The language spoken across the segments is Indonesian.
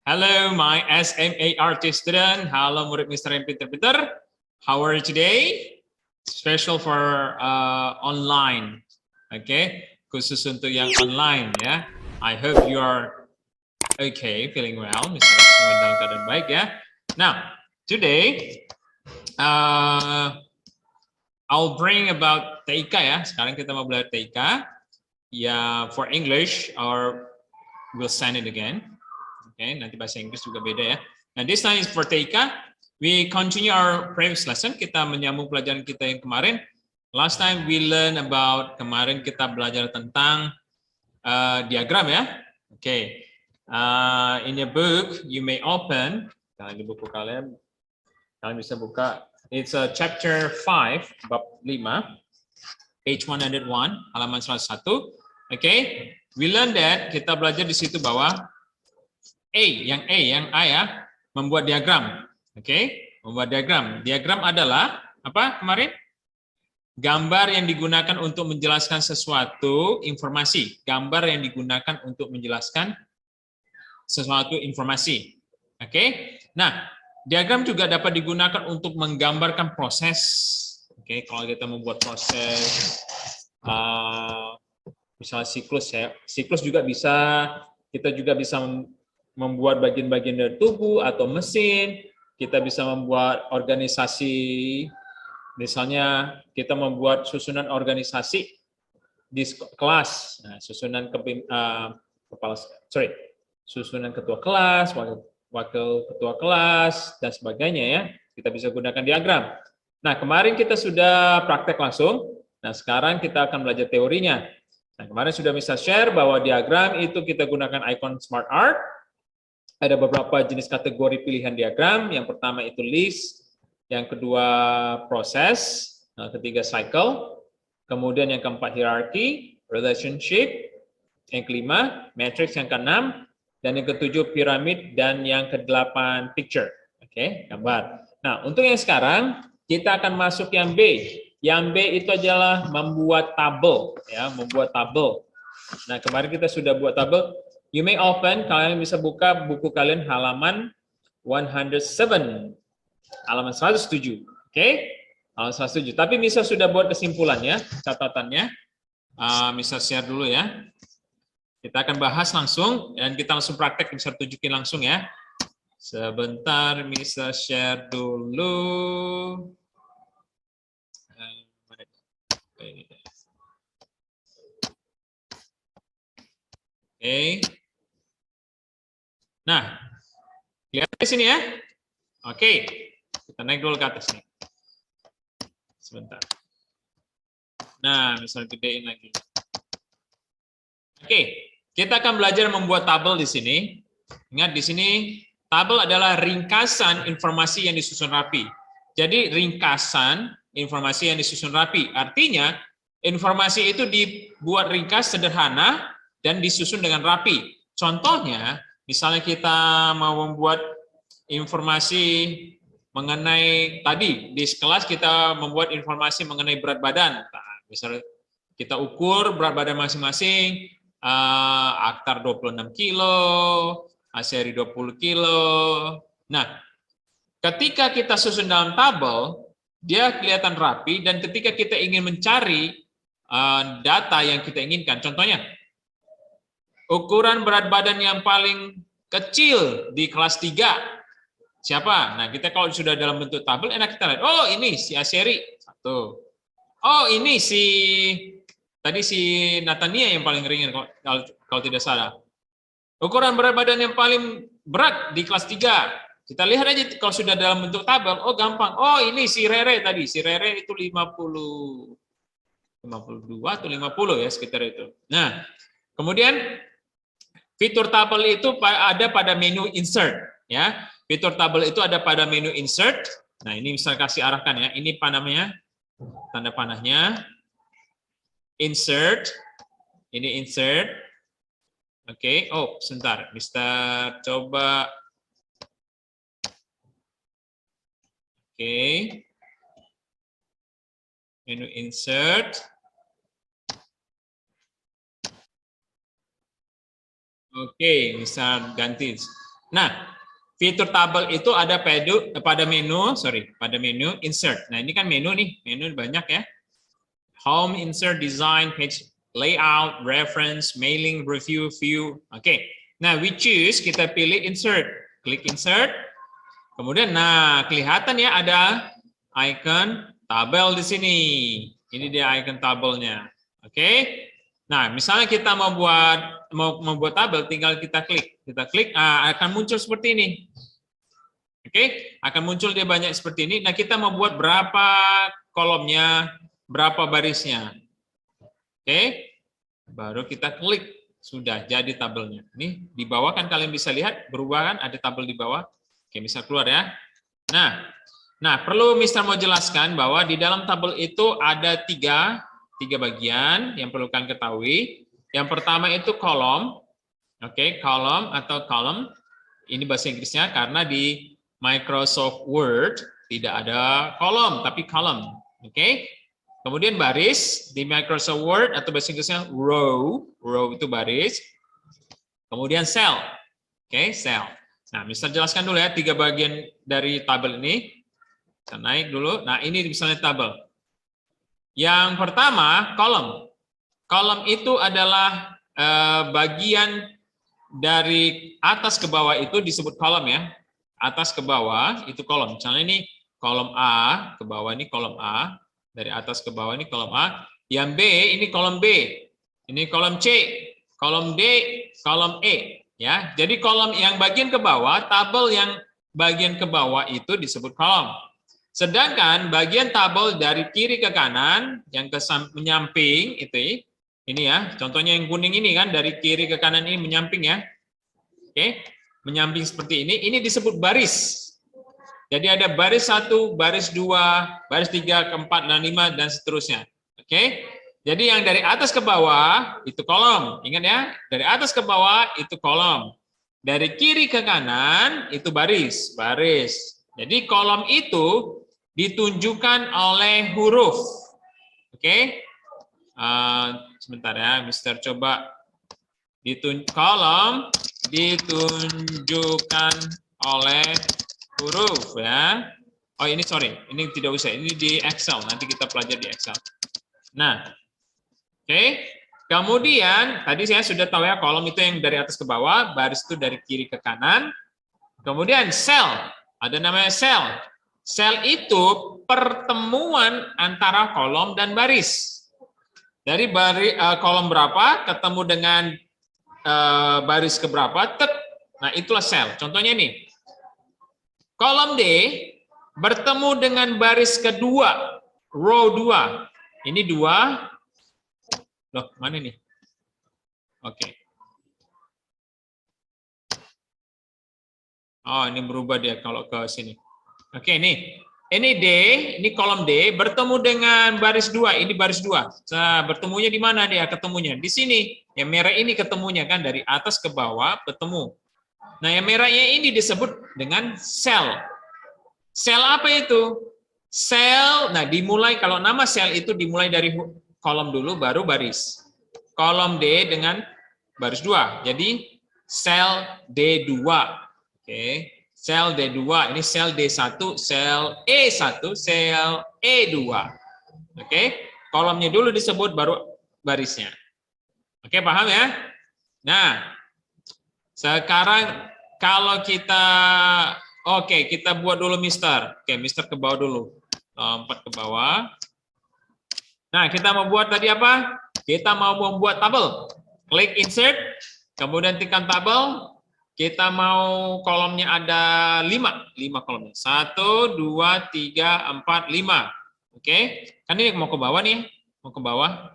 Hello, my SMART student. Halo murid Mr. yang pinter-pinter. How are you today? Special for online. Okay, khusus untuk yang online ya. I hope you are okay, feeling well. Mr. semua dalam keadaan baik ya. Now, today I'll bring about TIK ya. Sekarang kita mau belajar TIK. Ya, for English, or we'll send it again. Okay, nanti bahasa Inggris juga beda ya. Nah, this time is for TIK. We continue our previous lesson. Kita menyambung pelajaran kita yang kemarin. Last time we learn about, kemarin kita belajar tentang diagram ya. Okay. In your book, you may open. Di buku kalian bisa buka. It's chapter 5, bab 5, page 101, halaman 101. Okay. We learn that, kita belajar di situ bahwa yang A ya, membuat diagram. Oke, membuat diagram. Diagram adalah apa kemarin? Gambar yang digunakan untuk menjelaskan sesuatu informasi. Gambar yang digunakan untuk menjelaskan sesuatu informasi. Oke. Nah, diagram juga dapat digunakan untuk menggambarkan proses. Oke, kalau kita membuat proses misalnya siklus ya. Siklus juga bisa, kita juga bisa membuat bagian-bagian dari tubuh atau mesin, kita bisa membuat organisasi, misalnya kita membuat susunan organisasi di kelas, nah, susunan susunan ketua kelas, wakil ketua kelas, dan sebagainya ya, kita bisa gunakan diagram. Nah, kemarin kita sudah praktek langsung, nah sekarang kita akan belajar teorinya. Nah, kemarin sudah bisa share bahwa diagram itu kita gunakan icon Smart Art. Ada beberapa jenis kategori pilihan diagram. Yang pertama itu list, yang kedua proses, yang ketiga cycle, kemudian yang keempat hierarchy, relationship, yang kelima matrix, yang keenam, dan yang ketujuh piramid, dan yang kedelapan picture. Oke, gambar. Nah, untuk yang sekarang kita akan masuk yang B. Yang B itu adalah membuat tabel, ya, membuat tabel. Nah, kemarin kita sudah buat tabel. You may open, kalian bisa buka buku kalian halaman 107, halaman 107, oke? Halaman 107. Tapi Misa sudah buat kesimpulannya, catatannya. Misa share dulu ya. Kita akan bahas langsung dan kita langsung praktek, Misa tunjukin langsung ya. Sebentar, Misa share dulu. Oke. Nah, lihat di sini ya. Oke, kita naik dulu ke atas nih. Sebentar. Nah, misalnya gedein lagi. Oke, kita akan belajar membuat tabel di sini. Ingat di sini, tabel adalah ringkasan informasi yang disusun rapi. Jadi ringkasan informasi yang disusun rapi. Artinya, informasi itu dibuat ringkas, sederhana, dan disusun dengan rapi. Contohnya, misalnya kita mau membuat informasi mengenai tadi di kelas kita membuat informasi mengenai berat badan. Nah, misalnya kita ukur berat badan masing-masing, Aktar 26 kilo, Aseri 20 kilo. Nah, ketika kita susun dalam tabel, dia kelihatan rapi, dan ketika kita ingin mencari data yang kita inginkan, contohnya ukuran berat badan yang paling kecil di kelas 3 siapa? Nah, kita kalau sudah dalam bentuk tabel enak kita lihat. Oh, ini si Aseri 1. Oh, ini tadi si Natania yang paling ringan kalau tidak salah. Ukuran berat badan yang paling berat di kelas 3. Kita lihat aja kalau sudah dalam bentuk tabel. Oh, gampang. Oh, ini si Rere tadi. Si Rere itu 52 atau 50 ya, sekitar itu. Nah, kemudian fitur tabel itu ada pada menu insert ya. Fitur tabel itu ada pada menu insert. Nah, ini bisa kasih arahkan ya. Ini namanya tanda panahnya insert. Ini insert. Oke. Oh, sebentar. Mister coba. Oke. Menu insert. Oke, bisa ganti. Nah, fitur tabel itu ada pada menu insert. Nah, ini kan menu nih, menu banyak ya. Home, insert, design, page layout, reference, mailing, review, view. Oke. Nah, we choose, kita pilih insert. Klik insert. Kemudian nah, kelihatan ya ada icon tabel di sini. Ini dia icon tabelnya. Oke. Nah, misalnya kita mau membuat tabel, tinggal kita klik. Kita klik, akan muncul seperti ini. Oke, akan muncul dia banyak seperti ini. Nah, kita mau buat berapa kolomnya, berapa barisnya. Oke, baru kita klik, sudah jadi tabelnya. Ini di bawah kan kalian bisa lihat, berubah kan, ada tabel di bawah. Oke, bisa keluar ya. Nah, perlu Mister mau jelaskan bahwa di dalam tabel itu ada tiga bagian yang perlu kalian ketahui. Yang pertama itu kolom. Oke, kolom atau column. Ini bahasa Inggrisnya karena di Microsoft Word tidak ada kolom, tapi column. Oke. Kemudian baris di Microsoft Word atau bahasa Inggrisnya row. Row itu baris. Kemudian cell. Oke, cell. Nah, Mister jelaskan dulu ya tiga bagian dari tabel ini. Kita naik dulu. Nah, ini misalnya tabel. Yang pertama, kolom. Kolom itu adalah bagian dari atas ke bawah itu disebut kolom ya. Atas ke bawah itu kolom. Misalnya ini kolom A, ke bawah ini kolom A. Dari atas ke bawah ini kolom A. Yang B, ini kolom B. Ini kolom C. Kolom D, kolom E. Ya, jadi kolom yang bagian ke bawah, tabel yang bagian ke bawah itu disebut kolom. Sedangkan bagian tabel dari kiri ke kanan yang ke menyamping itu ini ya, contohnya yang kuning ini kan dari kiri ke kanan ini menyamping ya. Oke, menyamping seperti ini disebut baris. Jadi ada baris 1, baris 2, baris 3, ke-4, dan 5 dan seterusnya. Oke. Jadi yang dari atas ke bawah itu kolom. Ingat ya, dari atas ke bawah itu kolom. Dari kiri ke kanan itu baris, baris. Jadi kolom itu ditunjukkan oleh huruf. Oke. Sebentar ya, Mister coba kolom ditunjukkan oleh huruf ya. Oh ini sorry, ini tidak usah, ini di Excel, nanti kita pelajari di Excel. Nah, oke. Kemudian tadi saya sudah tahu ya kolom itu yang dari atas ke bawah, baris itu dari kiri ke kanan. Kemudian cell, ada namanya cell. Cell itu pertemuan antara kolom dan baris. Dari kolom berapa ketemu dengan baris keberapa, nah itulah cell. Contohnya ini, kolom D bertemu dengan baris kedua, row 2. Ini 2, loh mana nih? Oke. Oh ini berubah dia kalau ke sini. Oke ini D, ini kolom D bertemu dengan baris 2, ini baris 2. Nah, bertemunya di mana dia ketemunya? Di sini. Yang merah ini ketemunya kan dari atas ke bawah bertemu. Nah, yang merahnya ini disebut dengan sel. Sel apa itu? Sel, nah dimulai kalau nama sel itu dimulai dari kolom dulu baru baris. Kolom D dengan baris 2. Jadi sel D2. Oke. Sel D2, ini sel D1, sel E1, sel E2. Oke, kolomnya dulu disebut baru barisnya. Oke, paham ya? Nah, sekarang kalau kita kita buat dulu Mister. Oke, Mister ke bawah dulu. Lompat ke bawah. Nah, kita mau buat tadi apa? Kita mau membuat tabel. Klik insert, kemudian tekan tabel. Kita mau kolomnya ada 5 kolomnya. 1, 2, 3, 4, 5. Oke, kan ini mau ke bawah nih, mau ke bawah.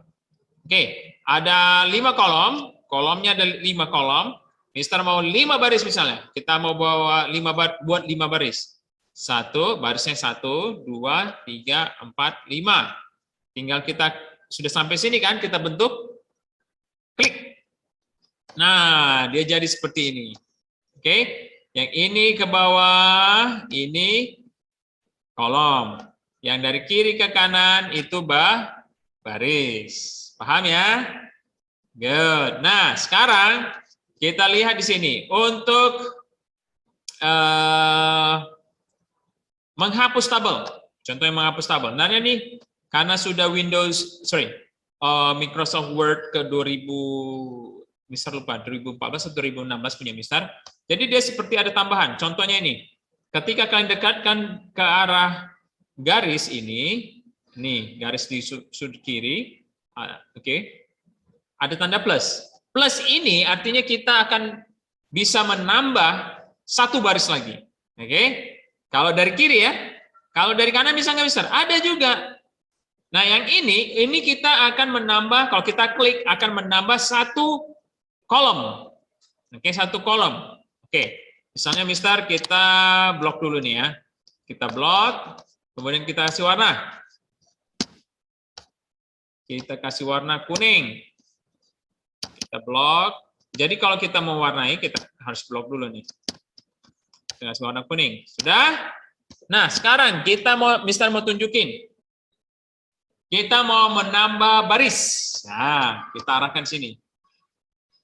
Oke, ada 5 kolom, kolomnya ada 5 kolom. Mister mau 5 baris misalnya. Kita mau buat 5 baris. 1, barisnya 1, 2, 3, 4, 5. Tinggal kita sudah sampai sini kan, kita bentuk, klik. Nah, dia jadi seperti ini. Oke, yang ini ke bawah, ini kolom. Yang dari kiri ke kanan itu baris. Paham ya? Good. Nah, sekarang kita lihat di sini. Untuk menghapus tabel. Contohnya menghapus tabel. Nah ini karena sudah Microsoft Word ke 2000, Mister lupa 2014 atau 2016 punya Mister. Jadi dia seperti ada tambahan. Contohnya ini, ketika kalian dekatkan ke arah garis ini, nih garis di sudut kiri, oke, ada tanda plus. Plus ini artinya kita akan bisa menambah satu baris lagi. Oke, kalau dari kiri ya, kalau dari kanan bisa nggak Mister? Ada juga. Nah yang ini kita akan menambah, kalau kita klik akan menambah satu kolom. Oke, satu kolom. Oke, misalnya Mister kita blok dulu nih ya. Kita blok, kemudian kita kasih warna. Kita kasih warna kuning. Kita blok. Jadi kalau kita mau warnai, kita harus blok dulu nih. Kita kasih warna kuning. Sudah? Nah, sekarang kita Mister mau tunjukin. Kita mau menambah baris. Nah, kita arahkan sini.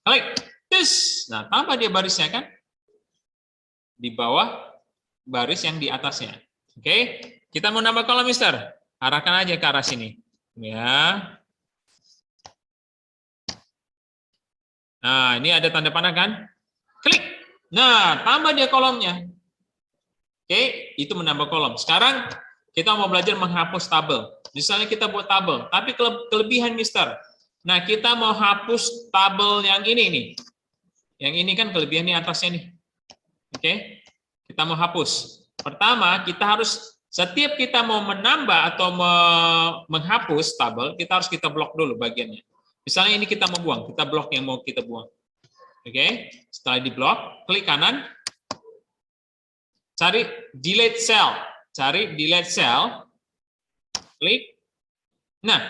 Klik. Terus, nah tambah dia barisnya kan? Di bawah baris yang di atasnya. Oke, kita mau nambah kolom Mister. Arahkan aja ke arah sini. Ya. Nah, ini ada tanda panah kan? Klik. Nah, tambah dia kolomnya. Oke, itu menambah kolom. Sekarang kita mau belajar menghapus tabel. Misalnya kita buat tabel, tapi kelebihan Mister. Nah, kita mau hapus tabel yang ini nih. Yang ini kan kelebihannya atasnya nih. Oke, kita mau hapus. Pertama, kita harus setiap kita mau menambah atau menghapus tabel, kita harus kita blok dulu bagiannya. Misalnya ini kita mau buang, kita blok yang mau kita buang. Oke, setelah di blok, klik kanan, cari delete cell, klik. Nah,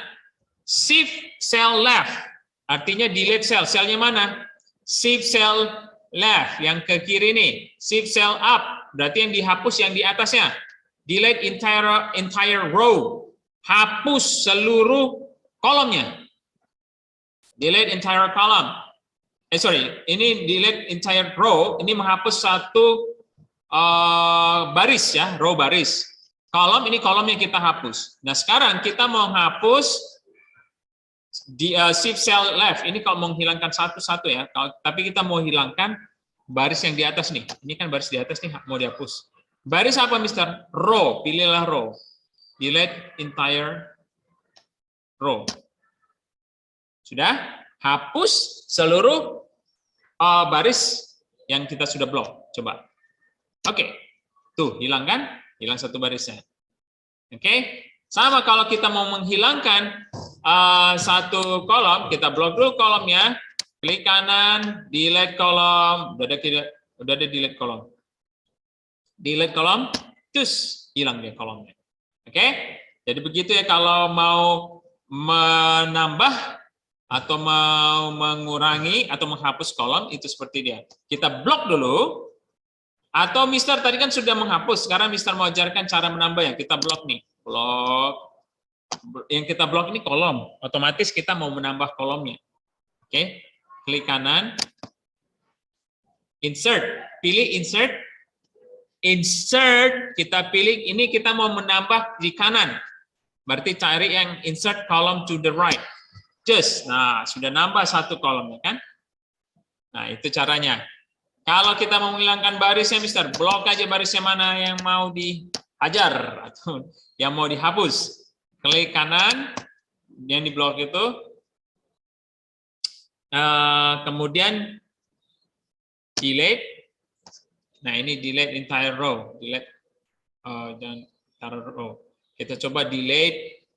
shift cell left, artinya delete cell. Selnya mana? Shift cell left, yang ke kiri nih. Shift cell up, berarti yang dihapus yang di atasnya. Delete entire row, hapus seluruh kolomnya. Delete entire column. Ini delete entire row, ini menghapus satu baris ya, row baris. Kolom, ini kolom yang kita hapus. Nah, sekarang kita mau hapus di shift cell left. Ini kalau menghilangkan satu-satu ya, tapi kita mau hilangkan baris yang di atas nih. Ini kan baris di atas nih mau dihapus. Baris apa Mister? Row, pilihlah row. Delete entire row. Sudah? Hapus seluruh baris yang kita sudah blok. Coba. Oke. Tuh, hilang kan? Hilang satu barisnya. Oke. Sama kalau kita mau menghilangkan satu kolom, kita blok dulu kolomnya, klik kanan, delete kolom, udah ada delete kolom. Delete kolom, terus hilang dia kolomnya. Oke? Jadi begitu ya kalau mau menambah atau mau mengurangi atau menghapus kolom, itu seperti dia. Kita blok dulu, atau Mister tadi kan sudah menghapus, sekarang Mister mau ajarkan cara menambah ya, kita blok nih. Blok. Yang kita blok ini kolom, otomatis kita mau menambah kolomnya. Oke, klik kanan, insert, pilih insert, kita pilih ini kita mau menambah di kanan, berarti cari yang insert column to the right. Just, nah sudah nambah satu kolomnya kan? Nah itu caranya. Kalau kita mau menghilangkan barisnya, Mister, blok aja barisnya mana yang mau dihajar atau yang mau dihapus. Klik kanan, yang di blok itu, kemudian delete. Nah ini delete entire row, delete dan entire row. Kita coba delete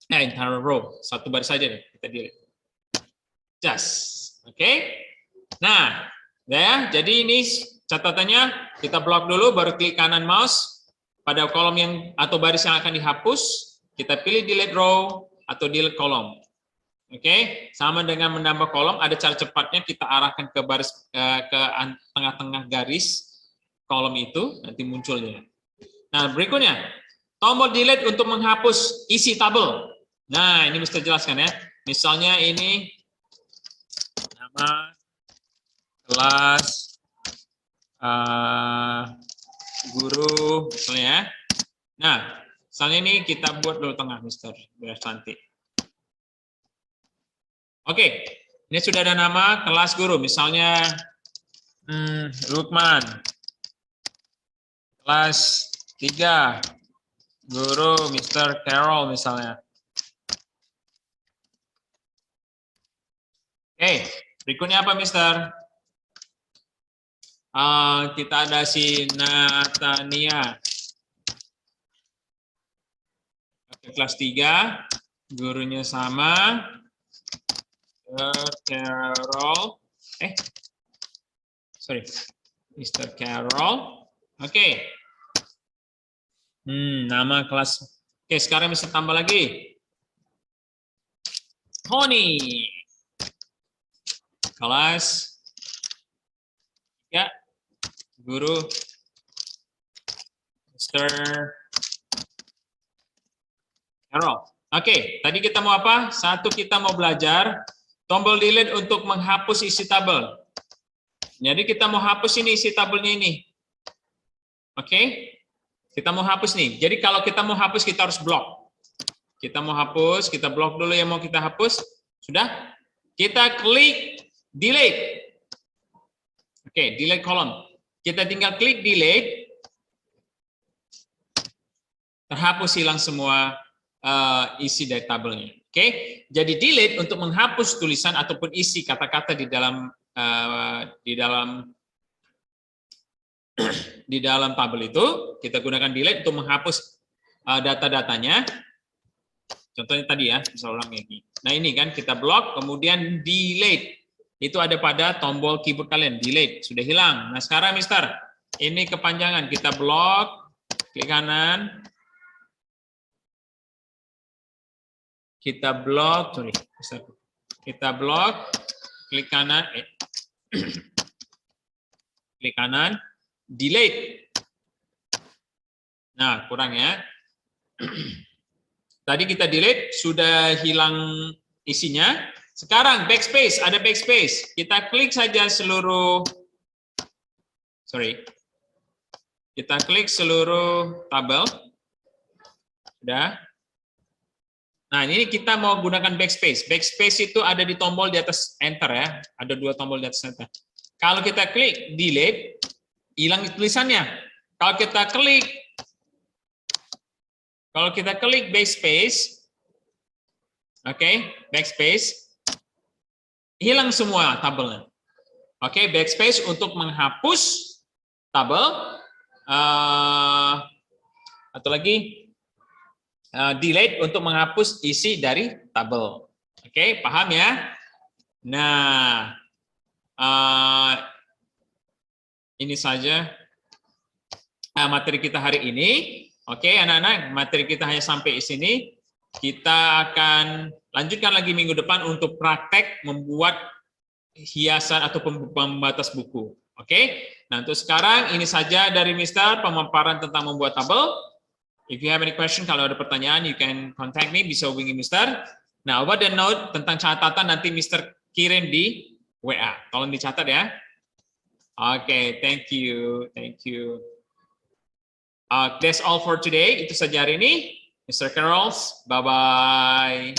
entire row, satu baris saja deh kita delete. Just, oke. Nah, ya, jadi ini catatannya kita blok dulu, baru klik kanan mouse pada kolom yang atau baris yang akan dihapus. Kita pilih delete row atau delete kolom. Oke, sama dengan menambah kolom, ada cara cepatnya kita arahkan ke baris ke tengah-tengah garis kolom itu, nanti munculnya. Nah, berikutnya, tombol delete untuk menghapus isi tabel. Nah, ini mesti jelaskan ya. Misalnya ini nama kelas guru misalnya ya. Nah, misalnya ini kita buat dulu tengah, Mister, biar cantik. Oke, ini sudah ada nama kelas guru, misalnya Lukman, kelas 3, guru Mr. Carol misalnya. Oke, berikutnya apa, Mister? Kita ada si Natania. Kelas 3, gurunya sama. Carol. Sorry. Mr. Carol. Oke. Nama kelas. Oke, sekarang bisa tambah lagi. Tony. Kelas 3, guru Mr. Carol. Oke, tadi kita mau apa? Satu, kita mau belajar tombol delete untuk menghapus isi tabel. Jadi kita mau hapus ini isi tabelnya ini. Oke? Kita mau hapus nih. Jadi kalau kita mau hapus, kita harus blok. Kita mau hapus, kita blok dulu yang mau kita hapus. Sudah? Kita klik delete. Oke, delete column. Kita tinggal klik delete. Terhapus, hilang semua isi dari tabelnya. Oke, jadi delete untuk menghapus tulisan ataupun isi kata-kata di dalam tabel itu. Kita gunakan delete untuk menghapus data-datanya. Contohnya tadi ya, bisa ulang lagi. Nah ini kan kita blok, kemudian delete. Itu ada pada tombol keyboard kalian, delete, sudah hilang. Nah sekarang Mister, ini kepanjangan, kita blok, klik kanan. Kita blok, kita blok, klik kanan, klik kanan, delete. Nah, kurang ya. Tadi kita delete, sudah hilang isinya. Sekarang backspace, ada backspace. Kita klik saja seluruh, kita klik seluruh tabel. Sudah. Nah, ini kita mau gunakan backspace. Backspace itu ada di tombol di atas enter ya. Ada 2 tombol di atas enter. Kalau kita klik delete, hilang tulisannya. Kalau kita klik backspace, oke, backspace, hilang semua tabelnya. Oke, backspace untuk menghapus tabel, atau lagi delete untuk menghapus isi dari tabel. Oke, paham ya? Nah, ini saja materi kita hari ini. Oke, anak-anak, materi kita hanya sampai di sini. Kita akan lanjutkan lagi minggu depan untuk praktek membuat hiasan atau pembatas buku. Oke, nah untuk sekarang ini saja dari Mister, pemaparan tentang membuat tabel. If you have any question, kalau ada pertanyaan, you can contact me, bisa hubungi Mister. Nah, over the note tentang catatan nanti Mister kirim di WA. Tolong dicatat ya. Oke, thank you. That's all for today. Itu saja hari ini. Mr. Carols, bye-bye.